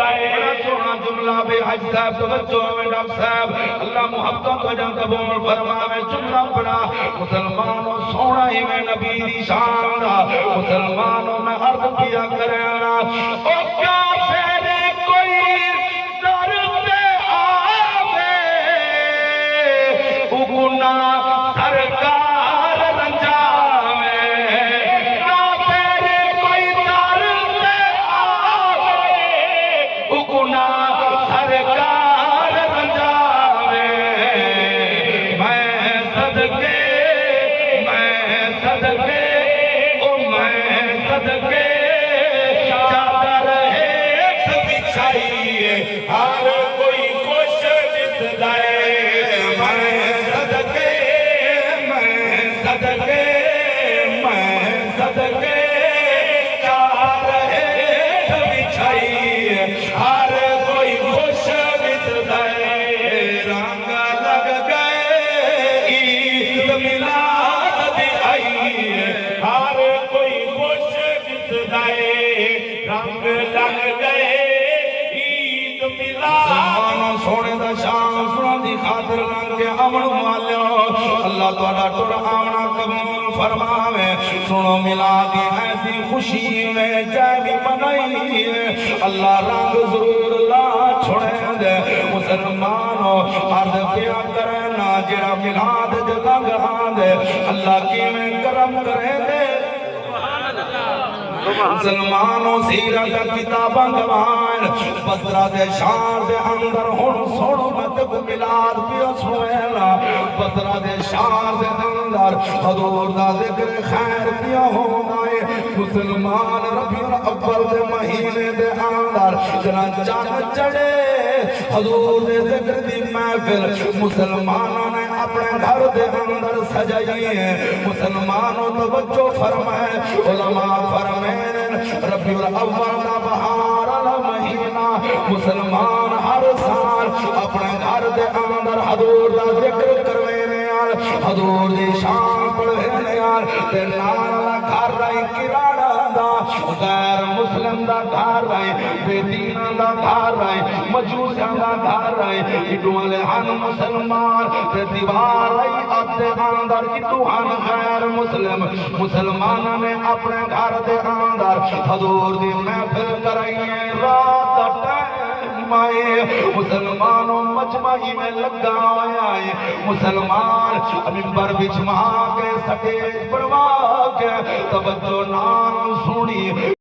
بڑا سونا جملہ بے حج صاحب توجہ میں ڈاکٹر صاحب اللہ محبت کو جان قبول فرماوے جملہ پڑا مسلمانوں سونا ہی میں نبی دی شان مسلمانوں میں عرض کیا کرنا او کافر کوئی ڈرتے آوے اگنا سرکار رنجاوے کافر کوئی ڈرتے آوے اگنا سرکار رنجاوے میں صدقے او میں صدقے چادر ایک بچھائیے ہر کوئی خوش بسدائے میں صدقے چادر ایک بچھائیے ہر کوئی خوش بسدائے رنگ لگ گئے عید میلاد آئیے ہر کوئی خوش بسدائے رنگ لگ گئے عید میلاد سونے دا شان سنا دی خاطر رنگ کے امن والیو اللہ تعالیٰ ٹر آمنا قبول فرماوے سنو میلاد ایسی خوشی میں جائے منائی اللہ رنگ ضرور لا چھوڑے دے مسلمانوں عرض پیا کرنا جڑا میلاد جگہ گہاں دے اللہ کی میں کرم کرے دے مسلمانوں سیرت کتاباں گوان بسرہ دے شار دے اندر ہون سوڑو مت کو ملاد پیا سوینا بسرہ دے شار دے اندر حضور دا ذکر خیر پیا ہونائے مسلمان ربیع الاول دے مہینے دے اندر جنا چاند چڑے حضور دے ذکر دی محفل مسلمانوں نے اپنے گھر دے اندر سجائیے مسلمانوں توجہ فرمائے علماء فرمائے ربیع الاول دا بہار مہینہ مسلمان ہر سال اپنے گھر دے اندر حضور دا ذکر کروینے یار حضور دی شان پڑھوینے یار تے نالا گھر رہی کراڑا دا غیر مسلم دا گھر رہی بے دینہ دا گھر رہی مجوسیاں دا گھر رہی اڈو والے ہن مسلمان تے دیوار رہی اتے اندر اڈو ہن غیر مسلم مسلمانہ نے اپنے گھر دے اندر حضور دی محفل کرائیے رات ٹائم آئے مسلمانوں مجمعی میں لگا آئے مسلمان منبر بچھما کے سٹیج پڑوا کے توجہ نام سنی